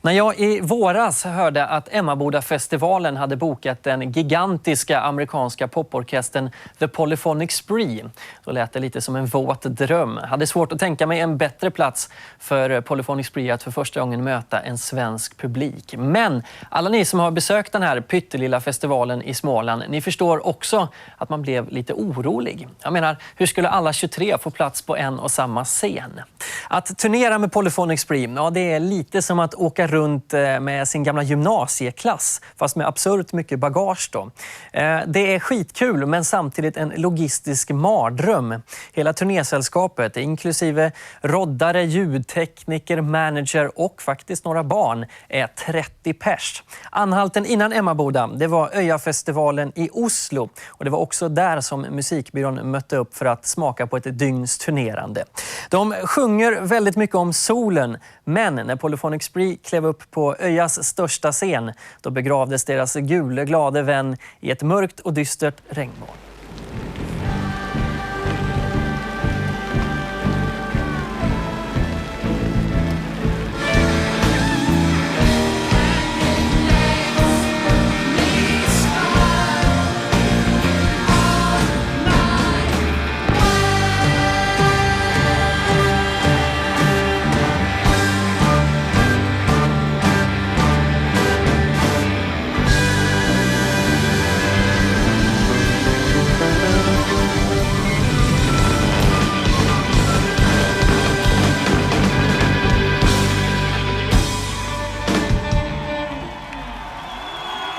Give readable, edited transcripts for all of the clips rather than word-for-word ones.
När jag i våras hörde att Emmabodafestivalen hade bokat den gigantiska amerikanska poporkestern The Polyphonic Spree, då lät det lite som en våt dröm. Jag hade svårt att tänka mig en bättre plats för Polyphonic Spree att för första gången möta en svensk publik. Men alla ni som har besökt den här pyttelilla festivalen i Småland, ni förstår också att man blev lite orolig. Jag menar, hur skulle alla 23 få plats på en och samma scen? Att turnera med Polyphonic Spree, ja, det är lite som att åka runt med sin gamla gymnasieklass, fast med absurt mycket bagage då. Det är skitkul, men samtidigt en logistisk mardröm. Hela turnésällskapet, inklusive roddare, ljudtekniker, manager och faktiskt några barn, är 30 pers. Anhalten innan Emmaboda, det var Øyafestivalen i Oslo. Och det var också där som Musikbyrån mötte upp för att smaka på ett dygns turnerande. De sjunger väldigt mycket om solen, men när Polyphonic Spree klev upp på Öjas största scen, då begravdes deras gule glade vän i ett mörkt och dystert regnmoln.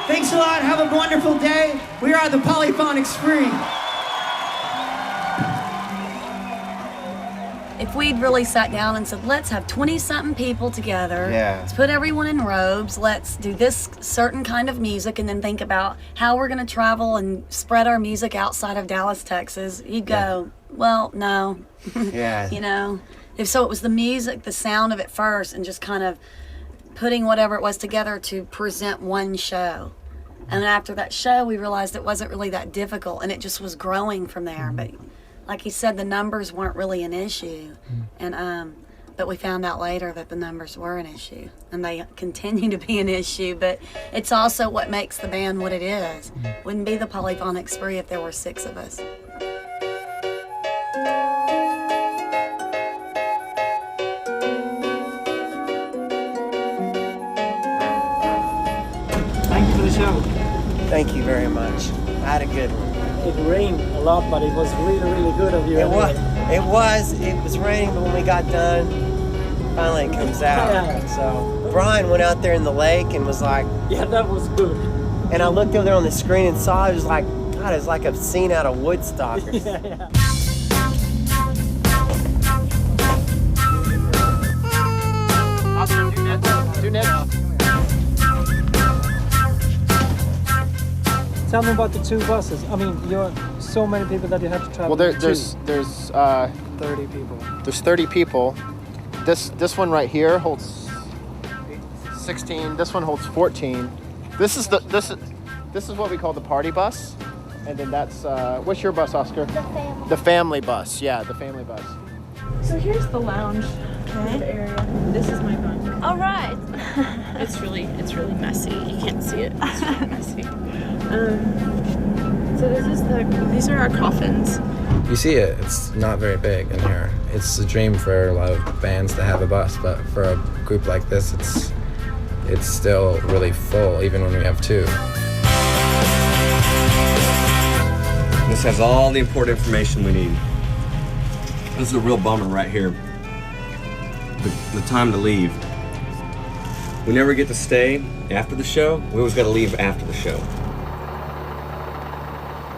Thanks a lot. Have a wonderful day. We are the Polyphonic Spree. If we'd really sat down and said, let's have 20-something people together, let's put everyone in robes, let's do this certain kind of music, and then think about how we're going to travel and spread our music outside of Dallas, Texas, you'd go, well, no. You know? So it was the music, the sound of it first, and just kind of putting whatever it was together to present one show. And after that show, we realized it wasn't really that difficult, and it just was growing from there. But like he said, the numbers weren't really an issue. And but we found out later that the numbers were an issue, and they continue to be an issue. But it's also what makes the band what it is. Wouldn't be the Polyphonic Spree if there were 6 of us. Thank you for the show. Thank you very much. I had a good one. It rained a lot, but it was really, really good of you. It was raining, but when we got done, finally it comes out. So Brian went out there in the lake and was like, yeah, that was good. And I looked over there on the screen and saw it was like, God, it was like a scene out of Woodstock. Yeah. Oscar, do net. Tell me about the 2 buses. I mean, you're so many people that you have to travel. Well, there's 30 people. There's 30 people. This one right here holds 16. This one holds 14. This is what we call the party bus, and then that's what's your bus, Oscar? The family. The family bus. Yeah, the family bus. So here's the lounge area. This is my bunk. All right. It's really messy. You can't see it. It's really messy. So these are our coffins. You see it, it's not very big in here. It's a dream for a lot of bands to have a bus, but for a group like this, it's still really full, even when we have 2. This has all the important information we need. This is a real bummer right here. The time to leave. We never get to stay after the show. We always got to leave after the show.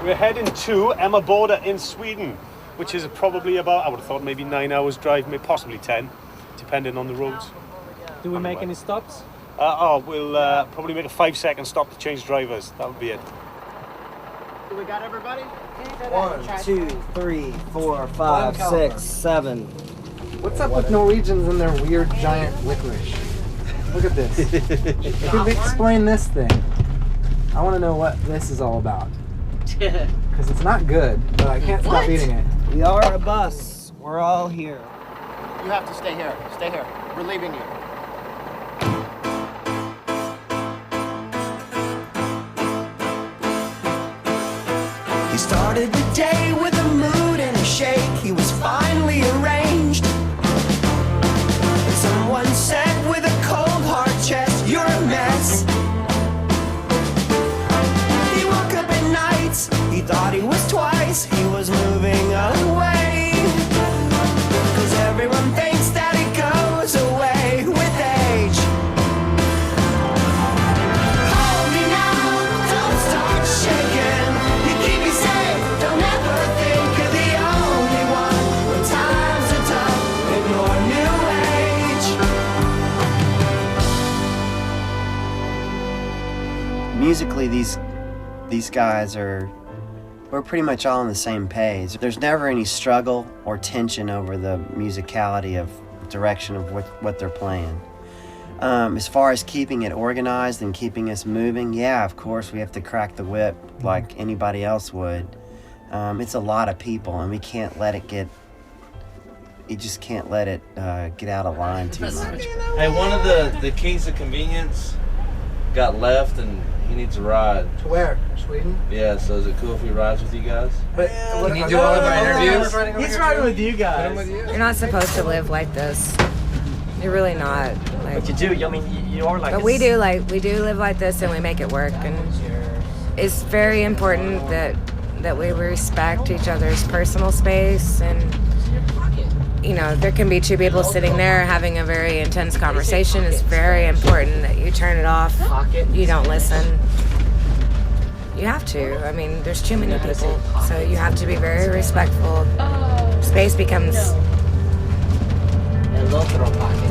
We're heading to Emmabodafestivalen in Sweden, which is probably about, I would have thought, maybe 9 hours drive, maybe possibly 10, depending on the roads. Do we make any stops? We'll probably make a 5-second stop to change drivers. That would be it. Do we got everybody? 1, 2, 3, 4, 5, 6, 7. What's up with Norwegians and their weird giant licorice? Look at this. Can we explain this thing? I want to know what this is all about. Because it's not good, but I can't stop eating it. We are a bus. We're all here. You have to stay here. Stay here. We're leaving you. He started the day with a mood and a shake. He was finally arranged. And someone said with a cold hard chest, "You're a mess." He woke up at nights, he thought he was twice. He was moving away, 'cause everyone thinks that it goes away with age. Hold me now, don't start shaking. You keep me safe, don't ever think you're the only one. When times are tough in your new age. Musically, these guys we're pretty much all on the same page. There's never any struggle or tension over the musicality of direction of what they're playing. As far as keeping it organized and keeping us moving, yeah, of course we have to crack the whip like anybody else would. It's a lot of people, and we can't let it get. You just can't let it get out of line too much. Hey, one of the keys of convenience got left, and he needs a ride. To where? Sweden? Yeah, so is it cool if he rides with you guys? But Can you do all of our interviews? He's riding with you guys. You're not supposed to live like this. You're really not. Like, But you do. I mean, you are like. but we do live like this, and we make it work. And it's very important that we respect each other's personal space. And you know, there can be two people sitting there having a very intense conversation. It's very important that you turn it off. You don't listen. You have to. I mean, there's too many people, so you have to be very respectful. Space becomes a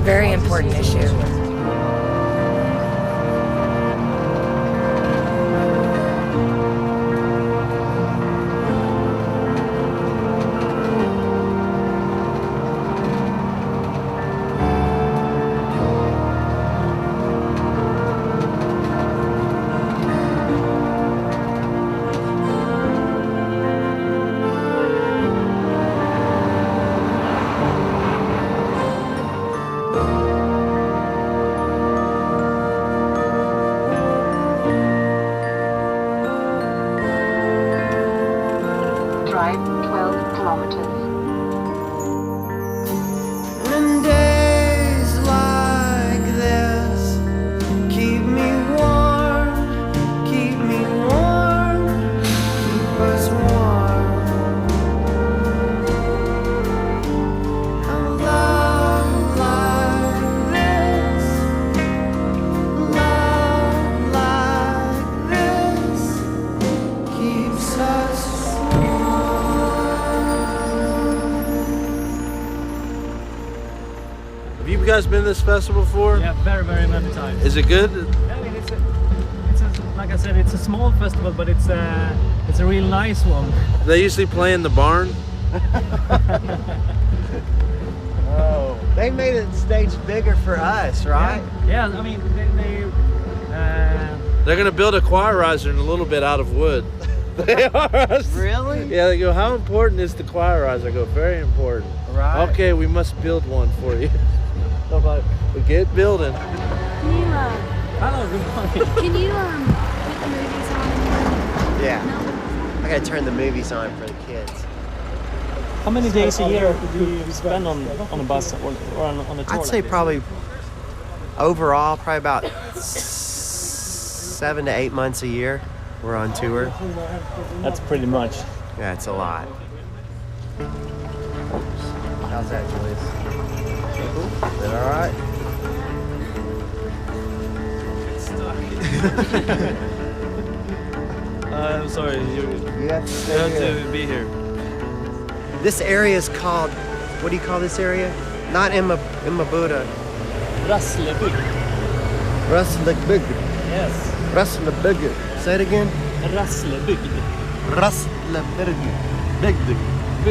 very important issue. Drive 12 kilometers. And days like this keep me warm, keep me warm, keep us warm. And love like this keeps us Have you guys been to this festival before? Yeah, very, very many times. Is it good? I mean, like I said, it's a small festival, but it's a real nice one. They usually play in the barn. Oh, they made the stage bigger for us, right? Yeah, I mean, They're gonna build a choir riser in a little bit out of wood. They are. Really? Yeah, they go, how important is the choir riser? I go, very important. Right. Okay, we must build one for you. I'm like, we get building. Can you, hello, good morning. can you put the movies on? Yeah. I gotta turn the movies on for the kids. How many days a year do you spend on a bus or on a tour? I'd say probably overall, probably about 7 to 8 months a year we're on tour. That's pretty much. Yeah, it's a lot. How's that, Julius? Is that all right? I'm sorry, you have to be here. This area is called, what do you call this area? Not Emmabodafestivalen. Rasslebygd. Rasslebygd. Yes. Rasslebygd. Say it again. Rasslebygd. Rasslebygd. Bygd.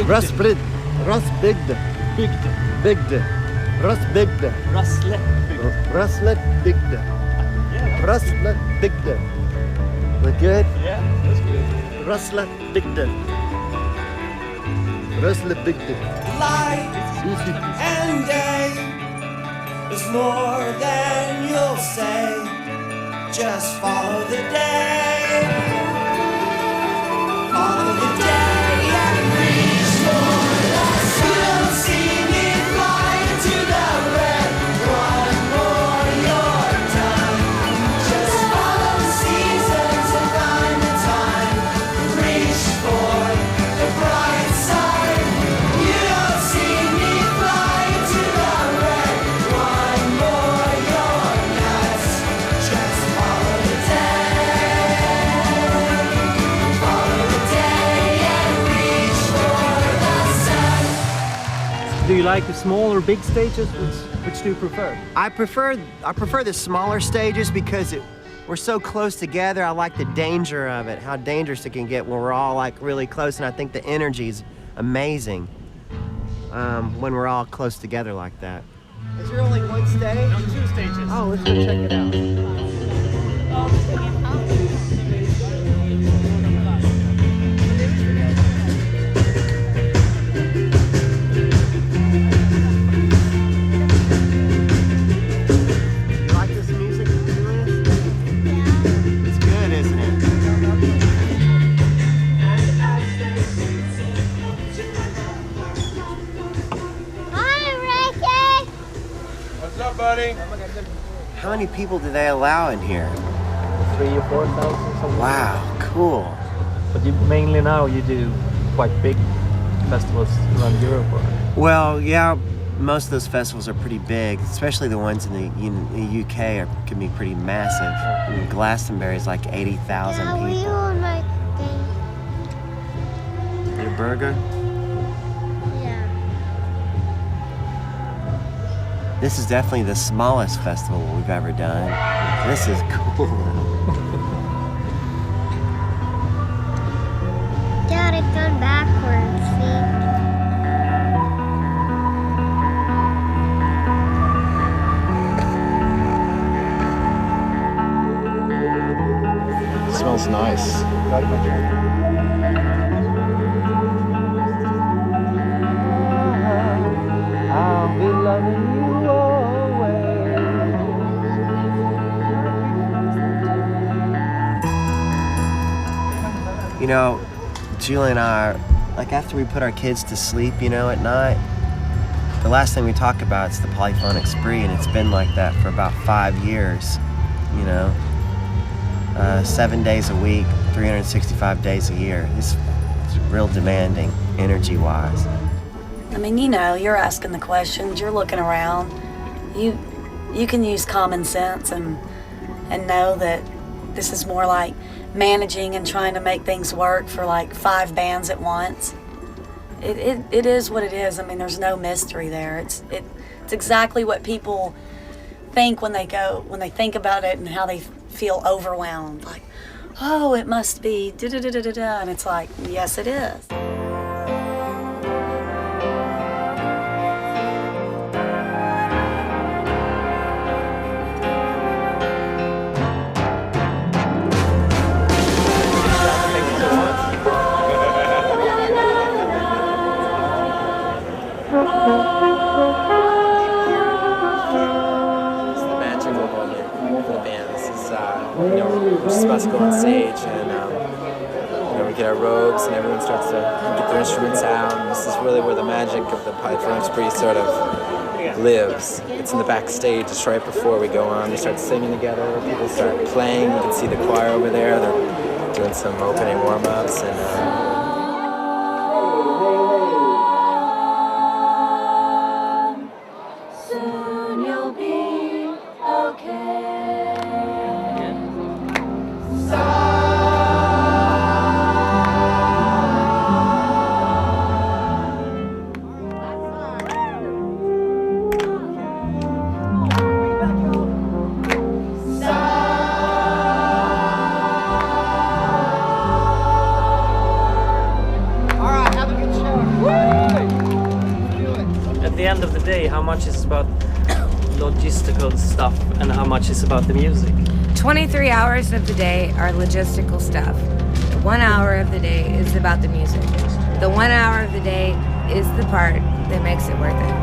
Rasslebygd. Rasslebygd. Bygd. Bygd. Rasslebygd. Rasslebygd. Rasslebygd. Rasslebygd. Look good? Yeah, that's good. Rasslebygd. Rasslebygd. Light and day is more than you'll say. Just follow the day. Follow the like the small or big stages? Which do you prefer? I prefer the smaller stages because we're so close together. I like the danger of it, how dangerous it can get when we're all like really close, and I think the energy is amazing when we're all close together like that. Is there only one stage? No, 2 stages. Oh, let's go check it out. You like this music, Julius? Yeah. It's good, isn't it? What's up, buddy? How many people do they allow in here? 3,000 or 4,000 something. Wow, cool. But mainly now you do quite big festivals around Europe, or? Well, yeah, most of those festivals are pretty big, especially the ones in the UK can be pretty massive. I mean, Glastonbury is like 80,000 people. Your burger? Yeah. This is definitely the smallest festival we've ever done. This is cool. Dad, it's done backwards, see? Smells nice. I'll be loving you always. You know, Julie and I, like after we put our kids to sleep, you know, at night, the last thing we talk about is the Polyphonic Spree, and it's been like that for about 5 years, you know. 7 days a week, 365 days a year. It's real demanding, energy-wise. I mean, you know, you're asking the questions, you're looking around. You can use common sense and know that this is more like managing and trying to make things work for like 5 bands at once. It is what it is. I mean, there's no mystery there. It's exactly what people think when they think about it and how they feel overwhelmed. Like, oh, it must be da-da-da-da-da-da. And it's like, yes, it is. We're just about to go on stage, and we get our robes, and everyone starts to get their instruments out. And this is really where the magic of the Polyphonic Spree sort of lives. It's in the backstage, just right before we go on. We start singing together, people start playing. You can see the choir over there. They're doing some opening warm-ups, and soon you'll be okay. At the end of the day, how much is about logistical stuff and how much is about the music? 23 hours of the day are logistical stuff. 1 hour of the day is about the music. The 1 hour of the day is the part that makes it worth it.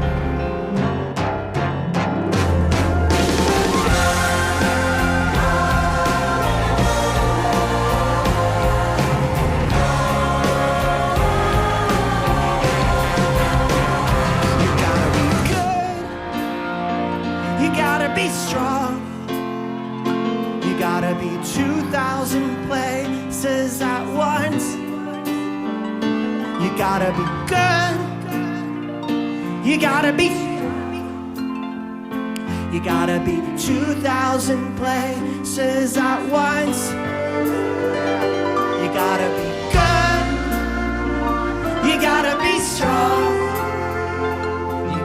You gotta be strong. You gotta be 2,000 places at once. You gotta be good. You gotta be. You gotta be 2,000 places at once. You gotta be good. You gotta be strong. You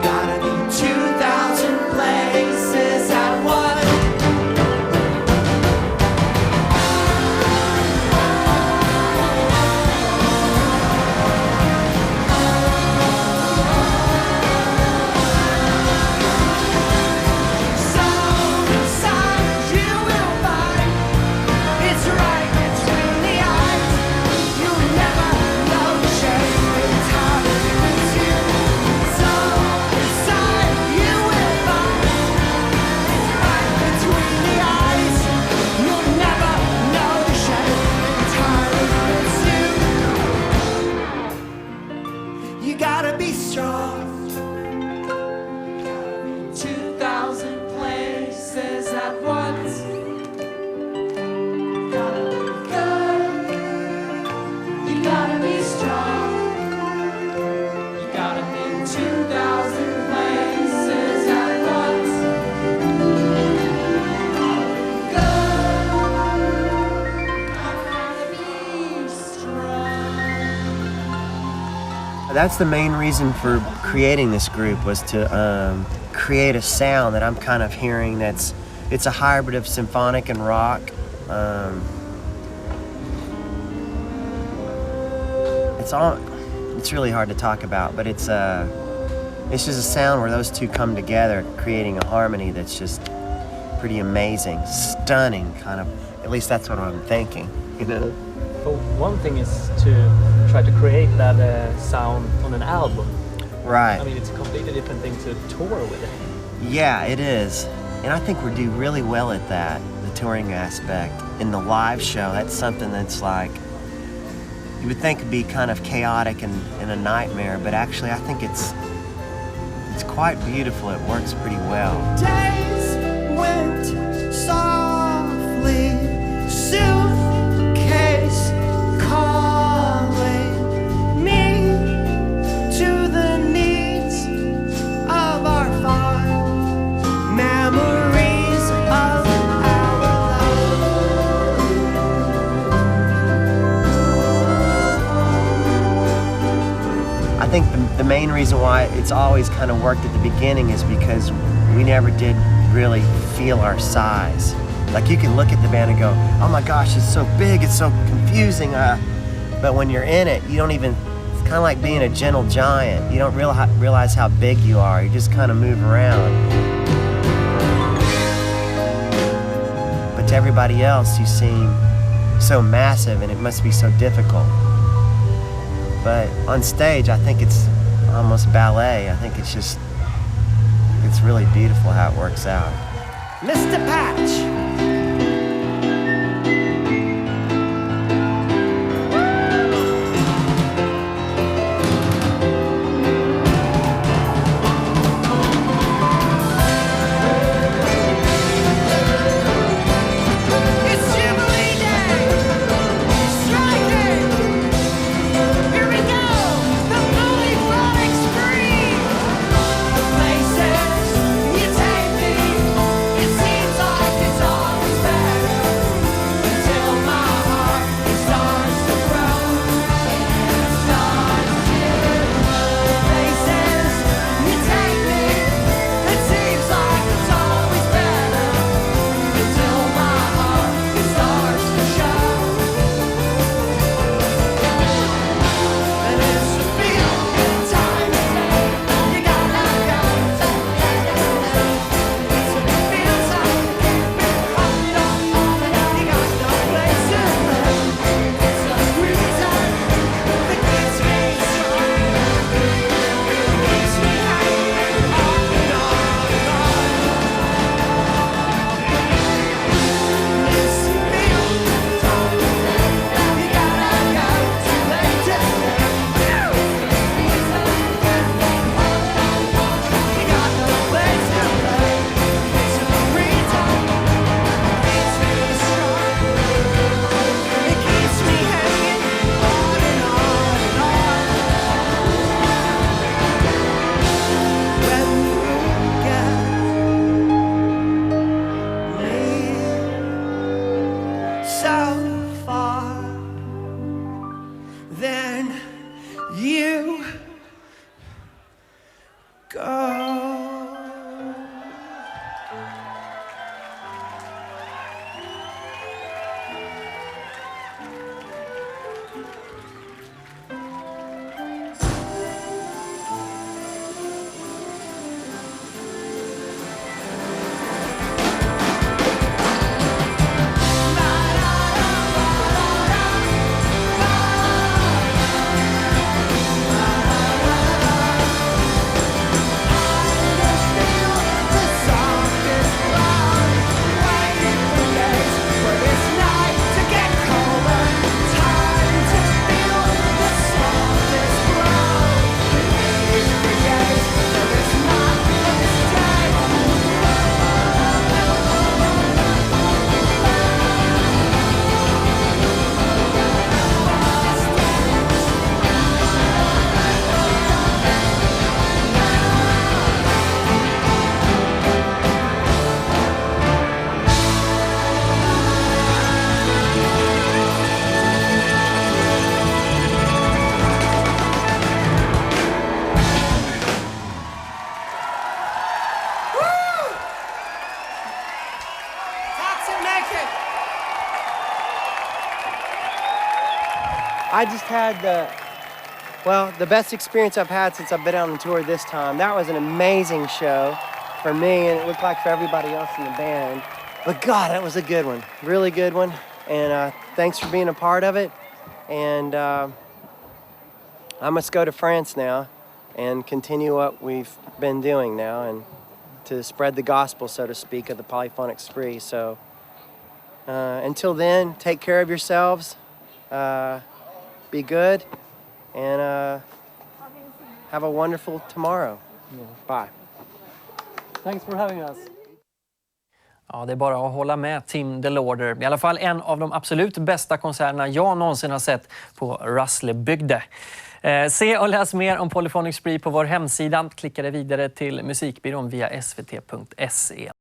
once. Gotta be good. You gotta be strong. You gotta be 2,000 places at once. That's the main reason for creating this group, was to create a sound that I'm kind of hearing it's a hybrid of symphonic and rock. It's really hard to talk about, but it's just a sound where those two come together, creating a harmony that's just pretty amazing, stunning, kind of. At least that's what I'm thinking, you know. Well, one thing is to try to create that sound on an album. Right. I mean, it's a completely different thing to tour with it. Yeah, it is. And I think we do really well at that, the touring aspect. In the live show, that's something that's like, you would think it'd be kind of chaotic and a nightmare, but actually I think it's quite beautiful. It works pretty well. Days went softly, suitcase calling me to the needs of our farm, memories of our love. I think the main reason why it's always kind of worked at the beginning is because we never did really feel our size. Like, you can look at the band and go, oh my gosh, it's so big, it's so confusing. But when you're in it, you don't even, it's kind of like being a gentle giant. You don't realize how big you are. You just kind of move around. But to everybody else, you seem so massive, and it must be so difficult. But on stage, I think it's almost ballet. I think it's really beautiful how it works out. Mr. Patch. Places you take me, it seems like it's all I just had the best experience I've had since I've been on the tour this time. That was an amazing show for me, and it looked like for everybody else in the band. But God, that was a good one, really good one. And thanks for being a part of it. And I must go to France now and continue what we've been doing now, and to spread the gospel, so to speak, of the Polyphonic Spree. So until then, take care of yourselves, be good, and have a wonderful tomorrow. Bye. Thanks for having us. Ja, det är bara att hålla med Tim DeLorder. I alla fall en av de absolut bästa konserterna jag någonsin har sett på Rasslebygde. Se och läs mer om Polyphonic Spree på vår hemsida. Klicka dig vidare till Musikbyrån via svt.se.